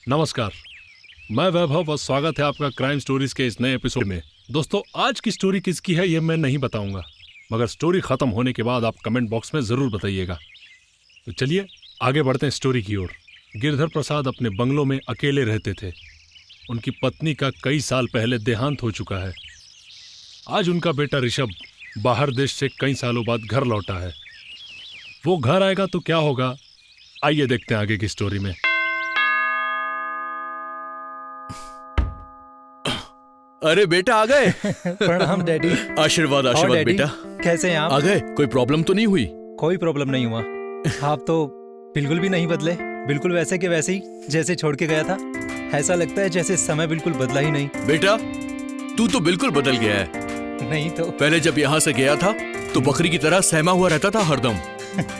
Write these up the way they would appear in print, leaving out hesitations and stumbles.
नमस्कार, मैं वैभव और स्वागत है आपका क्राइम स्टोरीज के इस नए एपिसोड में। दोस्तों, आज की स्टोरी किसकी है ये मैं नहीं बताऊंगा, मगर स्टोरी खत्म होने के बाद आप कमेंट बॉक्स में जरूर बताइएगा। तो चलिए आगे बढ़ते हैं स्टोरी की ओर। गिरधर प्रसाद अपने बंगलों में अकेले रहते थे। उनकी पत्नी का कई साल पहले देहांत हो चुका है। आज उनका बेटा ऋषभ बाहर देश से कई सालों बाद घर लौटा है। वो घर आएगा तो क्या होगा, आइए देखते हैं आगे की स्टोरी में। अरे बेटा आ गए। प्रणाम डैडी। आशीर्वाद और आशीर्वाद डैडी, बेटा। कैसे हैं आ आप? गए, कोई प्रॉब्लम तो नहीं हुई? कोई प्रॉब्लम नहीं हुआ। आप तो बिल्कुल भी नहीं बदले, बिल्कुल वैसे के वैसे ही जैसे छोड़ के गया था। ऐसा लगता है जैसे समय बिल्कुल बदला ही नहीं। बेटा तू तो बिल्कुल बदल गया है। नहीं तो पहले जब यहाँ से गया था तो बकरी की तरह सहमा हुआ रहता था हरदम।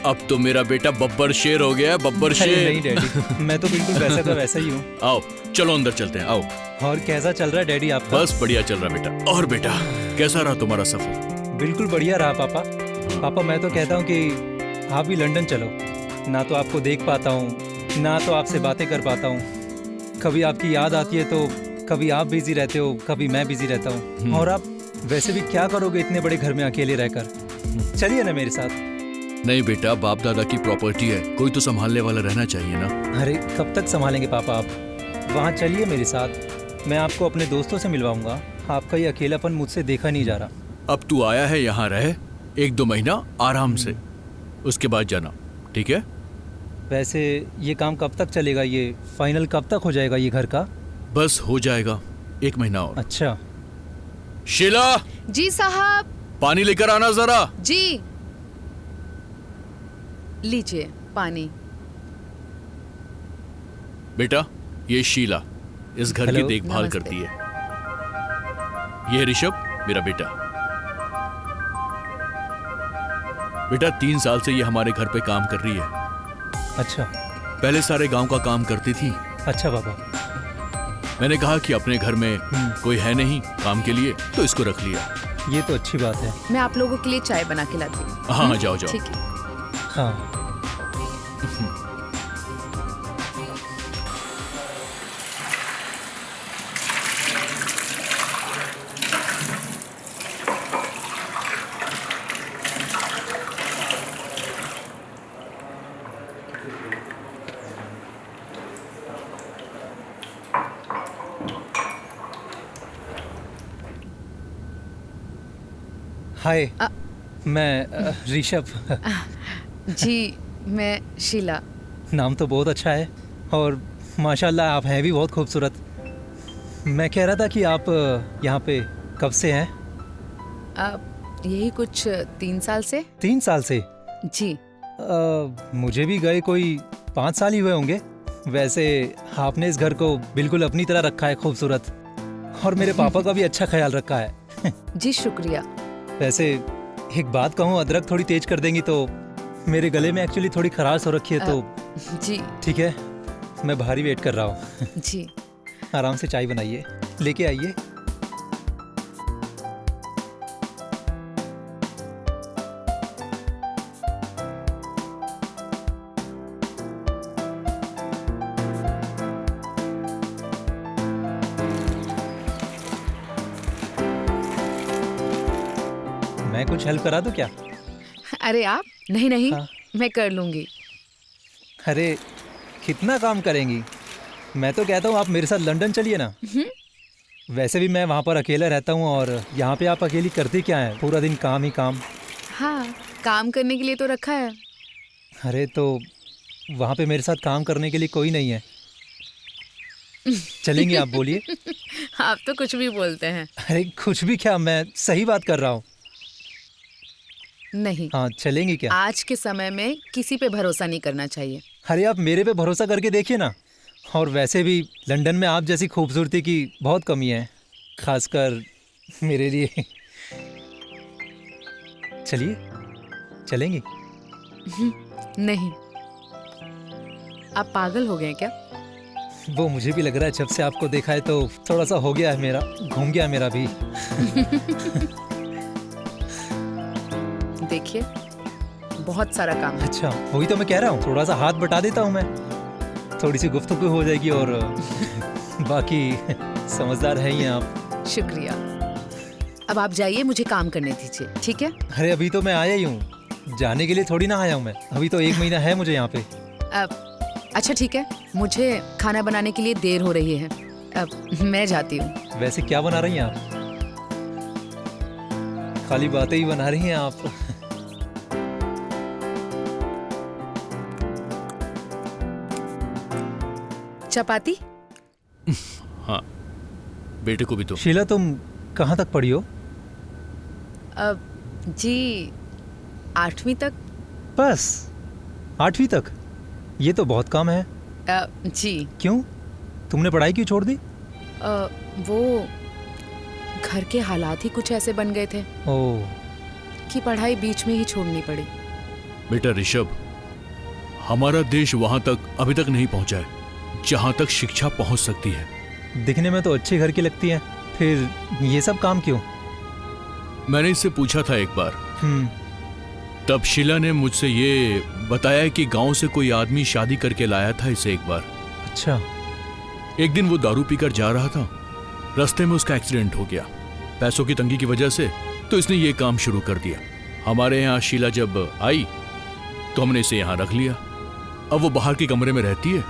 अब तो मेरा बेटा बब्बर शेर हो गया है, बब्बर अरे शेर। नहीं डैडी, मैं तो बिल्कुल वैसा का वैसा ही हूँ। आओ चलो अंदर चलते हैं, आओ। और कैसा चल रहा है डैडी आपका? बस बढ़िया चल रहा बेटा। और बेटा कैसा रहा तुम्हारा सफर? बिल्कुल बढ़िया रहा पापा। पापा मैं तो कहता हूँ कि आप भी लंदन चलो। ना तो आपको देख पाता हूँ, ना तो आपसे बातें कर पाता हूँ। कभी आपकी याद आती है तो कभी आप बिजी रहते हो, कभी मैं बिजी रहता हूँ। और आप वैसे भी क्या करोगे इतने बड़े घर में अकेले रहकर? चलिए ना मेरे साथ। नहीं बेटा, बाप दादा की प्रॉपर्टी है, कोई तो संभालने वाला रहना चाहिए ना। अरे कब तक संभालेंगे पापा आप? वहाँ चलिए मेरे साथ, मैं आपको अपने दोस्तों से मिलवाऊंगा। आपका ये अकेलापन मुझसे देखा नहीं जा रहा। अब तू आया है यहाँ रहे 1-2 महीना आराम से, उसके बाद जाना, ठीक है? वैसे ये काम कब तक चलेगा? ये फाइनल कब तक हो जाएगा ये घर का? बस हो जाएगा 1 महीना और। अच्छा। शीला जी साहब। पानी लेकर आना जरा। जी लीजिए पानी। बेटा ये शीला इस घर की हेलो। देखभाल नमस्ते। करती है। ये ऋषभ मेरा बेटा। बेटा 3 साल से ये हमारे घर पे काम कर रही है। अच्छा पहले सारे गांव का काम करती थी। अच्छा पापा। मैंने कहा कि अपने घर में कोई है नहीं काम के लिए, तो इसको रख लिया। ये तो अच्छी बात है। मैं आप लोगों के लिए चाय बना के लाती हूँ। हाँ जाओ जाओ। ठीक है। हाँ हाय, मैं ऋषभ। जी मैं शीला। नाम तो बहुत अच्छा है और माशाल्लाह आप हैं भी बहुत खूबसूरत। मैं कह रहा था कि आप यहाँ पे कब से हैं? अब यही कुछ 3 साल से। 3 साल से? जी मुझे भी गए कोई 5 साल ही हुए होंगे। वैसे आपने इस घर को बिल्कुल अपनी तरह रखा है, खूबसूरत। और मेरे पापा का भी अच्छा ख्याल रखा है। जी शुक्रिया। वैसे एक बात कहूँ, अदरक थोड़ी तेज कर देंगी तो मेरे गले में एक्चुअली थोड़ी खराश हो रखी है, तो जी ठीक है, मैं बाहर ही वेट कर रहा हूँ। जी आराम से चाय बनाइए, लेके आइए। मैं कुछ हेल्प करा दूं क्या? अरे आप? नहीं नहीं हाँ। मैं कर लूंगी। अरे कितना काम करेंगी? मैं तो कहता हूँ आप मेरे साथ लंदन चलिए ना। वैसे भी मैं वहाँ पर अकेला रहता हूँ और यहाँ पे आप अकेली करती क्या है? पूरा दिन काम ही काम। हाँ काम करने के लिए तो रखा है। अरे तो वहाँ पे मेरे साथ काम करने के लिए कोई नहीं है। चलेंगे आप? बोलिए। आप तो कुछ भी बोलते हैं। अरे कुछ भी क्या, मैं सही बात कर रहा हूँ। नहीं हाँ चलेंगी क्या? आज के समय में किसी पे भरोसा नहीं करना चाहिए। अरे आप मेरे पे भरोसा करके देखिए ना। और वैसे भी लंदन में आप जैसी खूबसूरती की बहुत कमी है, खासकर मेरे लिए। चलिए, चलेंगी? नहीं आप पागल हो गए क्या? वो मुझे भी लग रहा है, जब से आपको देखा है तो थोड़ा सा हो गया है मेरा, घूम गया मेरा भी। देखिए बहुत सारा काम है। अच्छा वही तो मैं कह रहा हूँ, थोड़ा सा हाथ बटा देता हूँ मैं। थोड़ी सी गुफ्तगू हो जाएगी और बाकी समझदार है ही हैं आप। शुक्रिया। अब आप जाइए, मुझे काम करने दीजिए, ठीक है? अरे अभी तो मैं आया ही हूँ, जाने के लिए थोड़ी ना आया हूँ मैं। अभी तो 1 महीना है मुझे यहाँ पे। अच्छा ठीक है, मुझे खाना बनाने के लिए देर हो रही है, अब मैं जाती हूँ। वैसे क्या बना रही हैं आप? खाली बातें ही बना रही हैं आप। चपाती? हाँ, बेटे को भी तो। शीला, तुम कहाँ तक पढ़ी हो? जी 8वीं तक। बस 8वीं तक? ये तो बहुत कम है। जी। क्यों, तुमने पढ़ाई क्यों छोड़ दी? वो घर के हालात ही कुछ ऐसे बन गए थे ओह, कि पढ़ाई बीच में ही छोड़नी पड़ी। बेटा ऋषभ, हमारा देश वहां तक अभी तक नहीं पहुंचा है जहां तक शिक्षा पहुंच सकती है। दिखने में तो अच्छे घर की लगती है, फिर ये सब काम क्यों? मैंने इससे पूछा था एक बार, तब शीला ने मुझसे ये बताया कि गांव से कोई आदमी शादी करके लाया था इसे एक बार। अच्छा। एक दिन वो दारू पीकर जा रहा था, रास्ते में उसका एक्सीडेंट हो गया। पैसों की तंगी की वजह से तो इसने ये काम शुरू कर दिया। हमारे यहाँ शीला जब आई तो हमने इसे यहाँ रख लिया। अब वो बाहर के कमरे में रहती है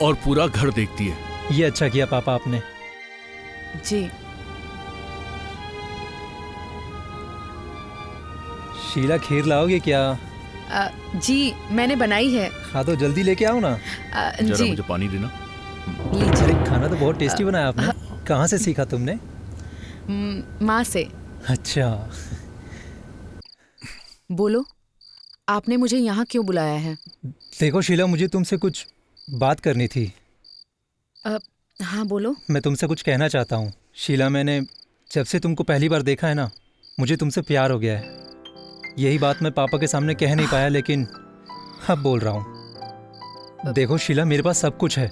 और पूरा घर देखती है। ये अच्छा किया पापा आपने। जी। शीला, खीर लाओगे क्या? जी मैंने बनाई है। हाँ तो जल्दी लेके आओ ना। जरा जी मुझे पानी देना। लीजिए। अरे खाना तो बहुत टेस्टी बनाया आपने। कहाँ से सीखा तुमने? माँ से। अच्छा। बोलो, आपने मुझे यहाँ क्यों बुलाया है? देखो शीला, मुझे तुमसे कुछ बात करनी थी। हाँ बोलो। मैं तुमसे कुछ कहना चाहता हूँ। शीला, मैंने जब से तुमको पहली बार देखा है ना, मुझे तुमसे प्यार हो गया है। यही बात मैं पापा के सामने कह नहीं पाया, लेकिन अब बोल रहा हूँ। देखो शीला, मेरे पास सब कुछ है।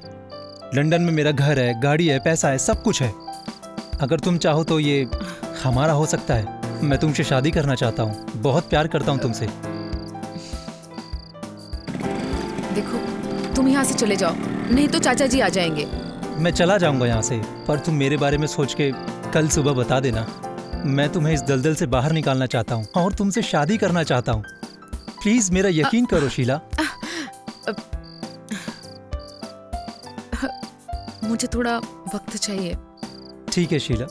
लंदन में मेरा घर है, गाड़ी है, पैसा है, सब कुछ है। अगर तुम चाहो तो ये हमारा हो सकता है। मैं तुमसे शादी करना चाहता हूँ, बहुत प्यार करता हूँ तुमसे। देखो, तुम यहाँ से चले जाओ, नहीं तो चाचा जी आ जाएंगे। मैं चला जाऊँगा यहाँ से, पर तुम मेरे बारे में सोच के कल सुबह बता देना। मैं तुम्हें इस दलदल से बाहर निकालना चाहता हूँ और तुमसे शादी करना चाहता हूँ। प्लीज मेरा यकीन करो शीला। मुझे थोड़ा वक्त चाहिए। ठीक है शीला।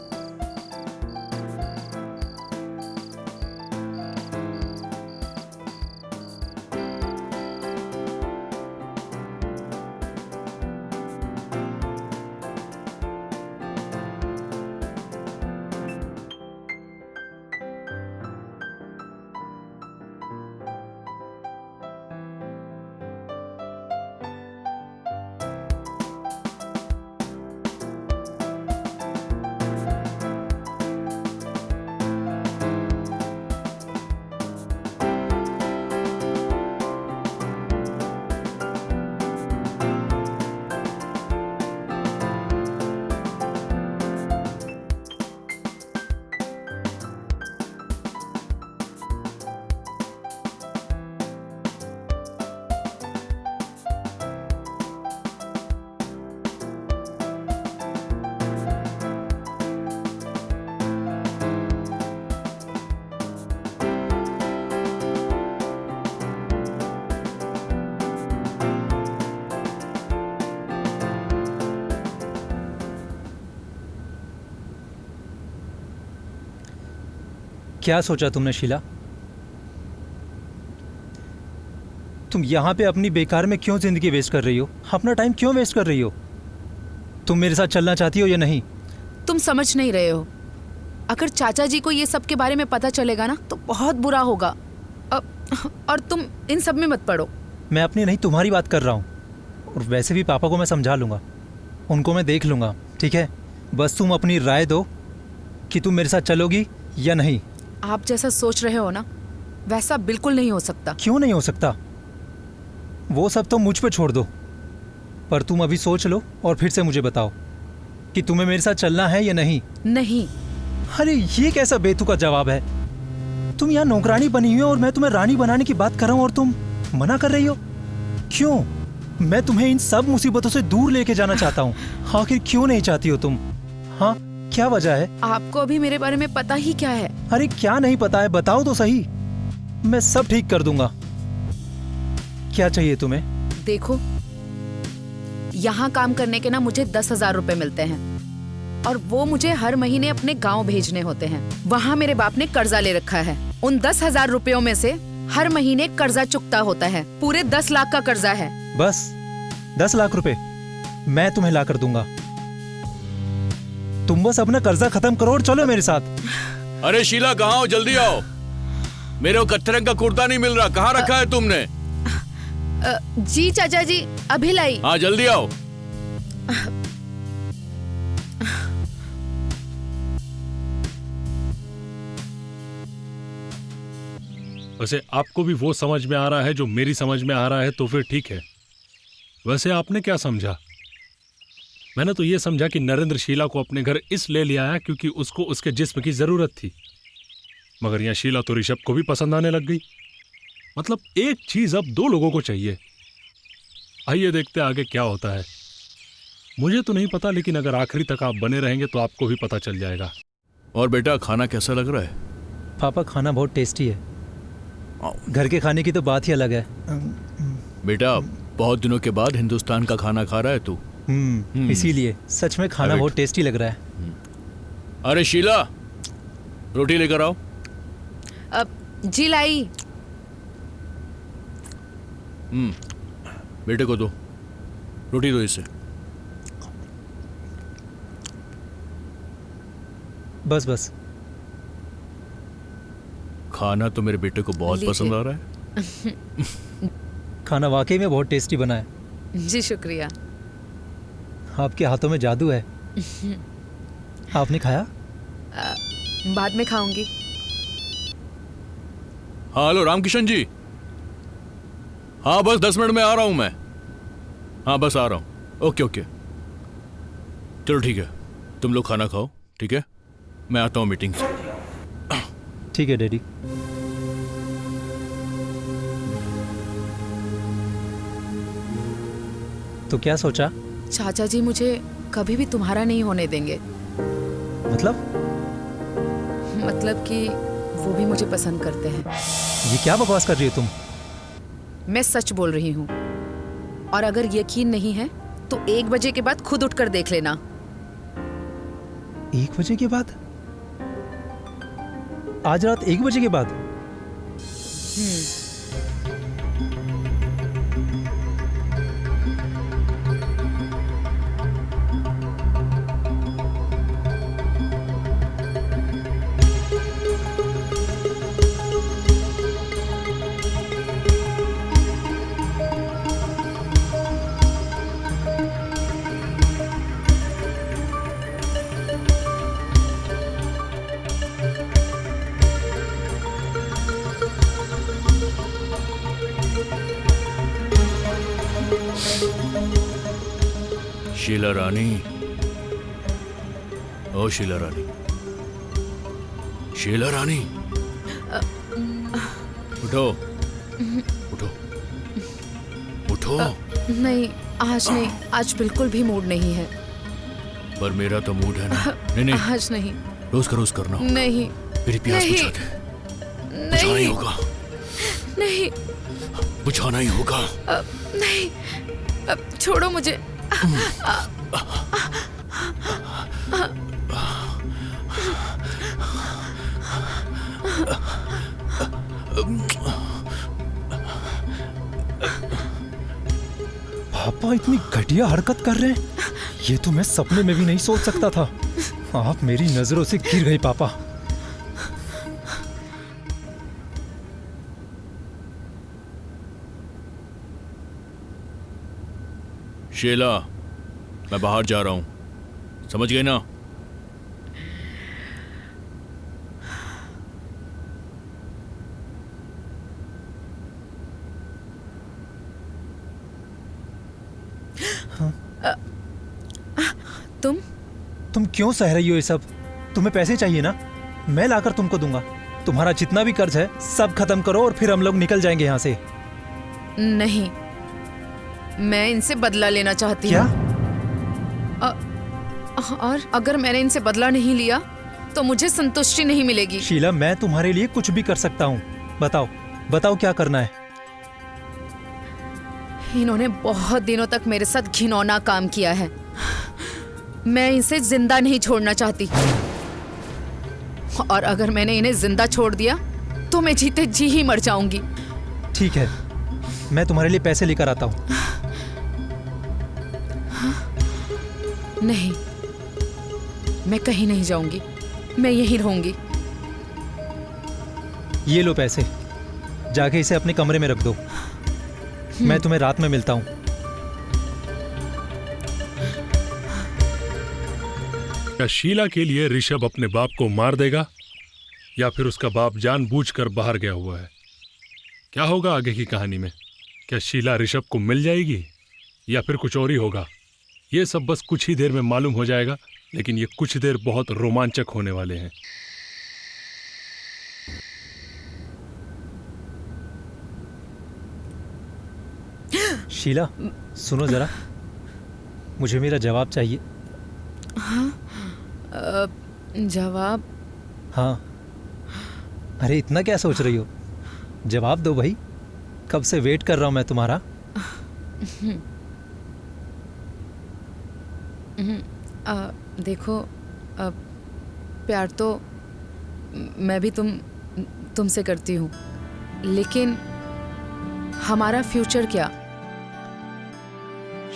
क्या सोचा तुमने शीला? तुम यहाँ पे अपनी बेकार में क्यों जिंदगी वेस्ट कर रही हो? अपना टाइम क्यों वेस्ट कर रही हो? तुम मेरे साथ चलना चाहती हो या नहीं? तुम समझ नहीं रहे हो। अगर चाचा जी को ये सब के बारे में पता चलेगा ना तो बहुत बुरा होगा। और तुम इन सब में मत पड़ो। मैं अपनी नहीं तुम्हारी बात कर रहा हूँ। और वैसे भी पापा को मैं समझा लूँगा, उनको मैं देख लूँगा, ठीक है? बस तुम अपनी राय दो कि तुम मेरे साथ चलोगी या नहीं। आप जैसा सोच रहे हो ना, वैसा बिल्कुल नहीं हो सकता। क्यों नहीं हो सकता? वो सब तो मुझ पे छोड़ दो, पर तुम अभी सोच लो और फिर से मुझे बताओ कि तुम्हें मेरे साथ चलना है या नहीं। नहीं। अरे ये कैसा बेतुका जवाब है? तुम यहाँ नौकरानी बनी हुई हो और मैं तुम्हें रानी बनाने की बात कर रहा हूँ और तुम मना कर रही हो। क्यों? मैं तुम्हें इन सब मुसीबतों से दूर लेके जाना चाहता हूँ। आखिर क्यों नहीं चाहती हो तुम? हाँ, क्या वजह है? आपको अभी मेरे बारे में पता ही क्या है? अरे क्या नहीं पता है, बताओ तो सही। मैं सब ठीक कर दूंगा। क्या चाहिए तुम्हें? देखो, यहाँ काम करने के ना मुझे 10,000 रुपए मिलते हैं और वो मुझे हर महीने अपने गांव भेजने होते हैं। वहाँ मेरे बाप ने कर्जा ले रखा है। उन 10,000 रुपयों में से हर महीने कर्जा चुकता होता है। पूरे 10 लाख का कर्जा है। बस 10 लाख रुपए मैं तुम्हें ला कर दूंगा। तुम बस अपना कर्जा खत्म करो और चलो मेरे साथ। अरे शीला, कहाँ हो? जल्दी आओ। मेरे को कत्थे रंग का कुर्ता नहीं मिल रहा, कहाँ रखा है तुमने? जी चाचा जी, अभी लाई। हाँ, जल्दी आओ। वैसे आपको भी वो समझ में आ रहा है जो मेरी समझ में आ रहा है, तो फिर ठीक है। वैसे आपने क्या समझा? मैंने तो ये समझा कि नरेंद्र शीला को अपने घर इसलिए ले आया क्योंकि उसको उसके जिस्म की जरूरत थी। मगर यहाँ शीला तो ऋषभ को भी पसंद आने लग गई। मतलब एक चीज अब दो लोगों को चाहिए। आइए देखते आगे क्या होता है। मुझे तो नहीं पता, लेकिन अगर आखिरी तक आप बने रहेंगे तो आपको भी पता चल जाएगा। और बेटा, खाना कैसा लग रहा है? पापा, खाना बहुत टेस्टी है। घर के खाने की तो बात ही अलग है। बेटा, बहुत दिनों के बाद हिंदुस्तान का खाना खा रहा है तू। इसीलिए सच में खाना बहुत टेस्टी लग रहा है। अरे शीला, रोटी लेकर आओ। जी लाई। बेटे को दो, रोटी दो इसे। बस बस। खाना तो मेरे बेटे को बहुत पसंद आ रहा है। खाना वाकई में बहुत टेस्टी बना है। जी शुक्रिया। आपके हाथों में जादू है। आपने खाया? बाद में खाऊंगी। हाँ, हेलो रामकिशन जी। हाँ, बस 10 मिनट में आ रहा हूं मैं। हाँ, बस आ रहा हूं। ओके ओके, चलो ठीक है। तुम लोग खाना खाओ, ठीक है? मैं आता हूं मीटिंग से। ठीक है डैडी। तो क्या सोचा? चाचा जी मुझे कभी भी तुम्हारा नहीं होने देंगे। मतलब कि वो भी मुझे पसंद करते हैं। ये क्या बकवास कर रही हो तुम? मैं सच बोल रही हूँ। और अगर यकीन नहीं है तो 1 बजे के बाद खुद उठकर देख लेना। 1 बजे के बाद? आज रात 1 बजे के बाद? शीला रानी, ओ शीला रानी, शीला रानी, उठो उठो उठो। नहीं, आज नहीं। आज बिल्कुल भी मूड नहीं है। पर मेरा तो मूड है ना। नहीं, आज नहीं। रोज का रोज करना। नहीं, मेरी प्यास नहीं, बुझा दे। बुझाना ही होगा। नहीं, बुझाना ही होगा। नहीं, छोड़ो मुझे। पापा इतनी घटिया हरकत कर रहे हैं, ये तो मैं सपने में भी नहीं सोच सकता था। आप मेरी नजरों से गिर गए पापा। शीला, मैं बाहर जा रहा हूं, समझ गए ना? तुम क्यों सह रही हो ये सब? तुम्हें पैसे चाहिए ना? मैं लाकर तुमको दूंगा। तुम्हारा जितना भी कर्ज है सब खत्म करो और फिर हम लोग निकल जाएंगे यहाँ से। नहीं, मैं इनसे बदला लेना चाहती क्या? हूँ। और अगर मैंने इनसे बदला नहीं लिया तो मुझे संतुष्टि नहीं मिलेगी। शीला, मैं तुम्हारे लिए कुछ भी कर सकता हूँ। बताओ बताओ क्या करना है। इन्होंने बहुत दिनों तक मेरे साथ घिनौना काम किया है। मैं इसे जिंदा नहीं छोड़ना चाहती, और अगर मैंने इन्हें जिंदा छोड़ दिया तो मैं जीते जी ही मर जाऊंगी। ठीक है, मैं तुम्हारे लिए पैसे लेकर आता हूँ। नहीं, मैं कहीं नहीं जाऊंगी, मैं यहीं रहूंगी। ये लो पैसे, जाके इसे अपने कमरे में रख दो। मैं तुम्हें रात में मिलता हूँ। क्या शीला के लिए ऋषभ अपने बाप को मार देगा, या फिर उसका बाप जानबूझकर बाहर गया हुआ है? क्या होगा आगे की कहानी में? क्या शीला ऋषभ को मिल जाएगी या फिर कुछ और ही होगा? ये सब बस कुछ ही देर में मालूम हो जाएगा, लेकिन ये कुछ देर बहुत रोमांचक होने वाले हैं। शीला, सुनो जरा, मुझे मेरा जवाब चाहिए। जवाब? हाँ। अरे इतना क्या सोच रही हो? जवाब दो भाई, कब से वेट कर रहा हूं मैं तुम्हारा। देखो, प्यार तो मैं भी तुमसे करती हूँ, लेकिन हमारा फ्यूचर क्या?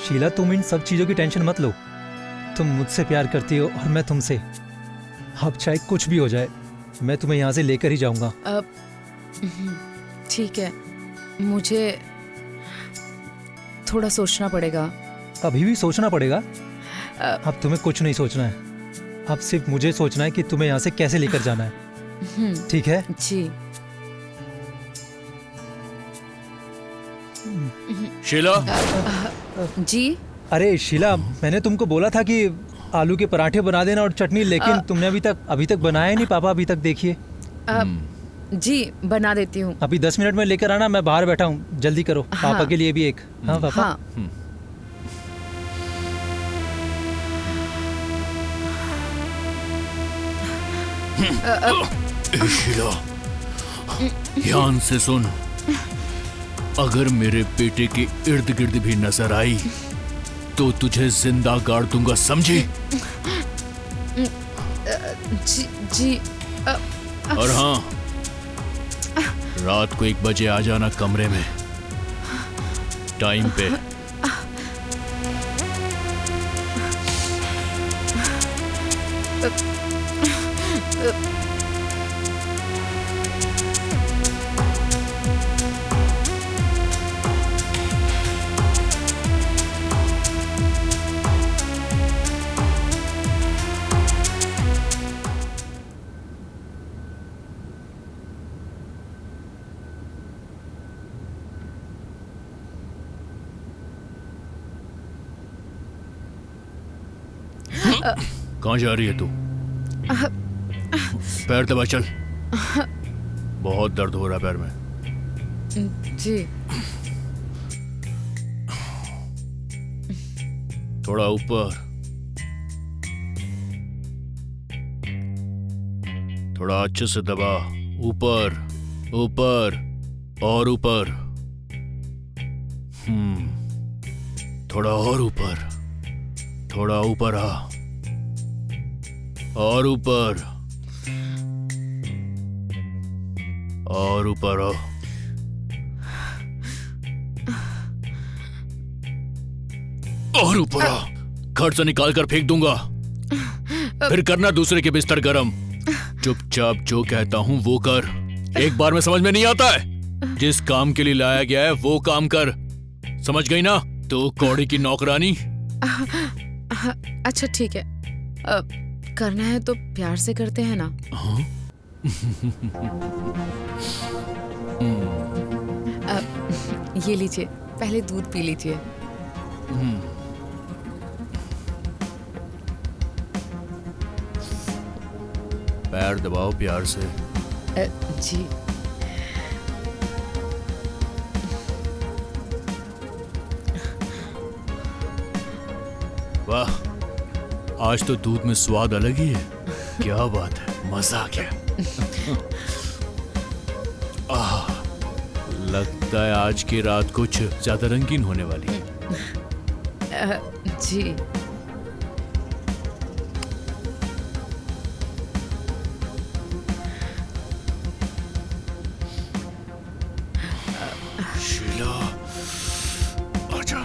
शीला, तुम इन सब चीजों की टेंशन मत लो। तुम मुझसे प्यार करती हो और मैं तुमसे। अब चाहे कुछ भी हो जाए, मैं तुम्हें यहाँ से लेकर ही जाऊंगा। ठीक है, मुझे थोड़ा सोचना पड़ेगा। अभी भी सोचना पड़ेगा? अब तुम्हें कुछ नहीं सोचना है, अब सिर्फ मुझे सोचना है कि तुम्हें यहाँ से कैसे लेकर जाना है। ठीक है? जी। शीला, जी? अरे शीला, मैंने तुमको बोला था कि आलू के पराठे बना देना और चटनी, लेकिन तुमने अभी तक बनाया नहीं। पापा अभी तक देखिए। जी, बना देती हूँ। अभी 10 मिनट में लेकर आना, मैं बाहर बैठा हूँ, जल्दी करो। हाँ। पापा के लिए भी एक। हाँ पापा। हाँ। शीला, ध्यान से सुन, अगर मेरे बेटे के इर्द गिर्द भी नजर आई तो तुझे जिंदा गाड़ दूंगा, समझी? जी। और हाँ, रात को 1 बजे आ जाना कमरे में, टाइम पे। कहाँ जा रही है तू? पैर दबा चल, बहुत दर्द हो रहा है पैर में। जी। थोड़ा ऊपर, थोड़ा अच्छे से दबा, ऊपर ऊपर और ऊपर। थोड़ा और ऊपर, थोड़ा ऊपर आ, और ऊपर और ऊपर आ। और ऊपर आ, घर से निकाल कर फेंक दूंगा, फिर करना दूसरे के बिस्तर गरम। चुपचाप जो कहता हूं वो कर, एक बार में समझ में नहीं आता है? जिस काम के लिए लाया गया है वो काम कर, समझ गई ना? तो कौड़ी की नौकरानी। अच्छा ठीक है, करना है तो प्यार से करते हैं ना। ये लीजिए, पहले दूध पी लीजिए। पैर दबाओ प्यार से। जी। वाह, आज तो दूध में स्वाद अलग ही है। क्या बात है, मजा आ गया। लगता है आज की रात कुछ ज्यादा रंगीन होने वाली है। जी। शीला, आजा।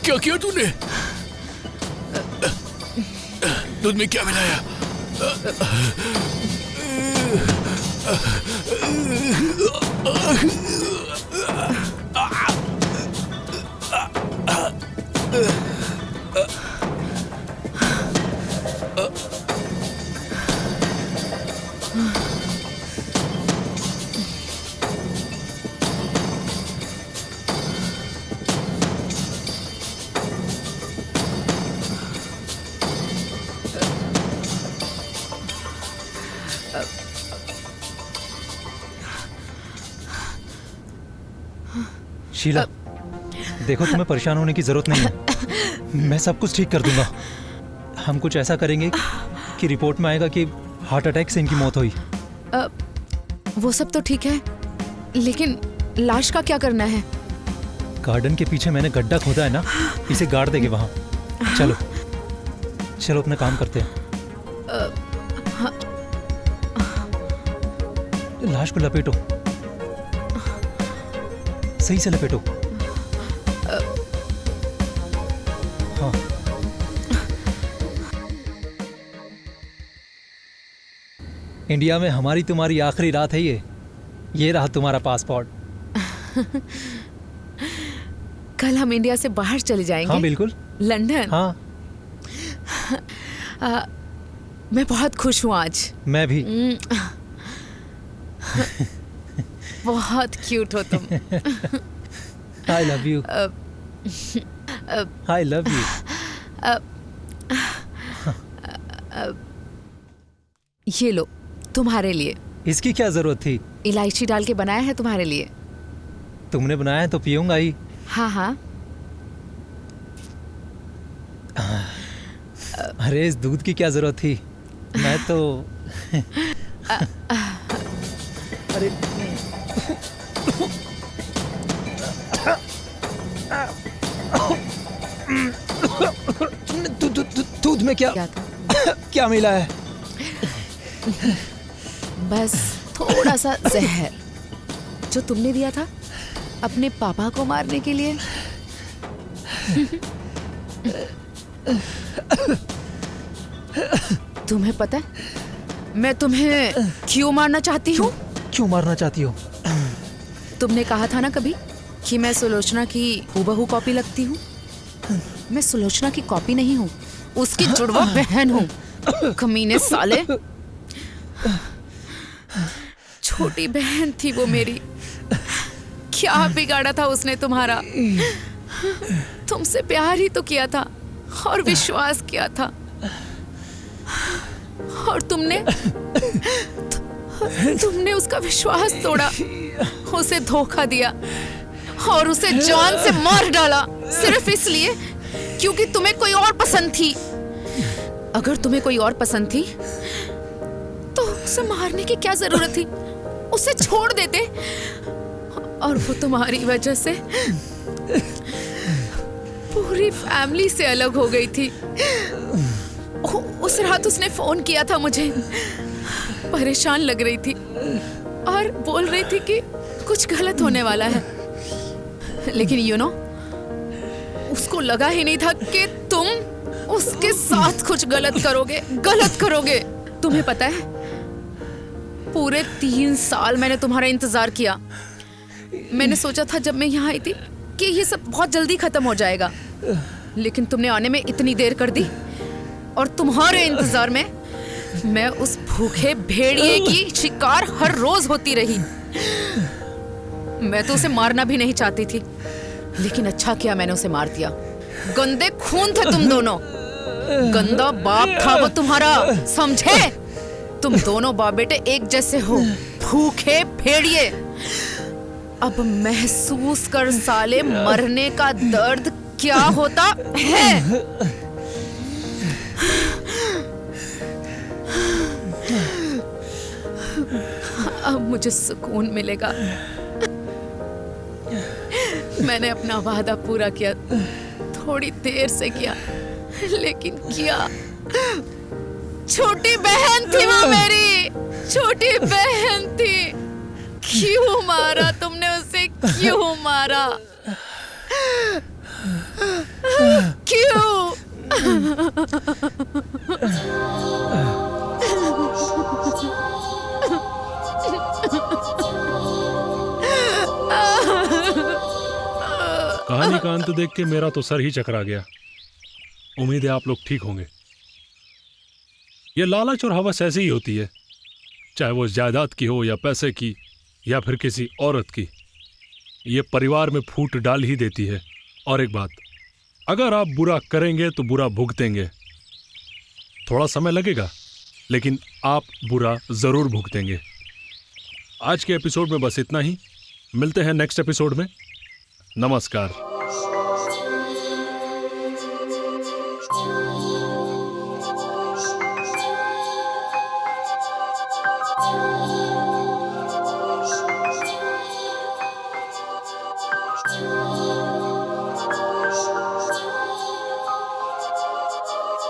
क्या किया तूने? दूध में क्या मिलाया? शीला, देखो तुम्हें परेशान होने की जरूरत नहीं है। मैं सब कुछ ठीक कर दूंगा। हम कुछ ऐसा करेंगे कि रिपोर्ट में आएगा कि हार्ट अटैक से इनकी मौत हुई। वो सब तो ठीक है, लेकिन लाश का क्या करना है? गार्डन के पीछे मैंने गड्ढा खोदा है ना, इसे गाड़ देंगे वहां। चलो चलो अपना काम करते हैं। लाश को लपेटो, सही से लपेटो। हाँ। इंडिया में हमारी तुम्हारी आखिरी रात है ये रहा तुम्हारा पासपोर्ट। कल हम इंडिया से बाहर चले जाएंगे। हाँ बिल्कुल। लंदन। हाँ। मैं बहुत खुश हूँ आज। मैं भी। बहुत क्यूट हो तुम। I love you. I love you. ये लो, तुम्हारे लिए। इसकी क्या जरूरत थी? इलायची डाल के बनाया है तुम्हारे लिए। तुमने बनाया है तो पीऊंगा ही। हाँ हाँ। अरे इस दूध की क्या जरूरत थी? मैं तो अरे दूध में क्या था? क्या मिला है? बस थोड़ा सा जहर जो तुमने दिया था अपने पापा को मारने के लिए। तुम्हें पता है मैं तुम्हें क्यों मारना चाहती हूँ? क्यों मारना चाहती हो? तुमने कहा था ना कभी कि मैं सुलोचना की हूबहू कॉपी लगती हूँ। मैं सुलोचना की कॉपी नहीं हूँ, उसकी जुड़वा बहन हूँ। कमीने साले, छोटी बहन थी वो मेरी। क्या बिगाड़ा था उसने तुम्हारा? तुमसे प्यार ही तो किया था और विश्वास किया था, और तुमने उसका विश्वास तोड़ा, उसे धोखा दिया और उसे जान से मार डाला सिर्फ इसलिए क्योंकि तुम्हें कोई और पसंद थी। अगर तुम्हें कोई और पसंद थी तो उसे मारने की क्या जरूरत थी? उसे छोड़ देते। और वो तुम्हारी वजह से पूरी फैमिली से अलग हो गई थी। उस रात उसने फोन किया था मुझे, परेशान लग रही थी और बोल रही थी कि कुछ गलत होने वाला है, लेकिन उसको लगा ही नहीं था कि तुम उसके साथ कुछ गलत करोगे। तुम्हें पता है पूरे 3 साल मैंने तुम्हारा इंतजार किया। मैंने सोचा था जब मैं यहाँ आई थी कि ये सब बहुत जल्दी खत्म हो जाएगा, लेकिन तुमने आने में इतनी देर कर दी और तुम्हारे इंतजार में मैं उस भूखे भेड़िए की शिकार हर रोज होती रही। मैं तो उसे मारना भी नहीं चाहती थी, लेकिन अच्छा किया मैंने उसे मार दिया। गंदे खून थे तुम दोनों। गंदा बाप था वो तुम्हारा, समझे? तुम दोनों बाप बेटे एक जैसे हो, भूखे भेड़िए। अब महसूस कर साले, मरने का दर्द क्या होता है। अब मुझे सुकून मिलेगा। मैंने अपना वादा पूरा किया, थोड़ी देर से किया, लेकिन किया। छोटी बहन थी वो मेरी, छोटी बहन थी। क्यों मारा तुमने उसे, क्यों मारा, क्यों? कहानी का अंत देख के मेरा तो सर ही चकरा गया। उम्मीद है आप लोग ठीक होंगे। ये लालच और हवस ऐसी ही होती है, चाहे वो जायदाद की हो या पैसे की या फिर किसी औरत की। ये परिवार में फूट डाल ही देती है। और एक बात, अगर आप बुरा करेंगे तो बुरा भुगतेंगे। थोड़ा समय लगेगा, लेकिन आप बुरा जरूर भुगतेंगे। आज के एपिसोड में बस इतना ही। मिलते हैं नेक्स्ट एपिसोड में। नमस्कार।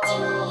you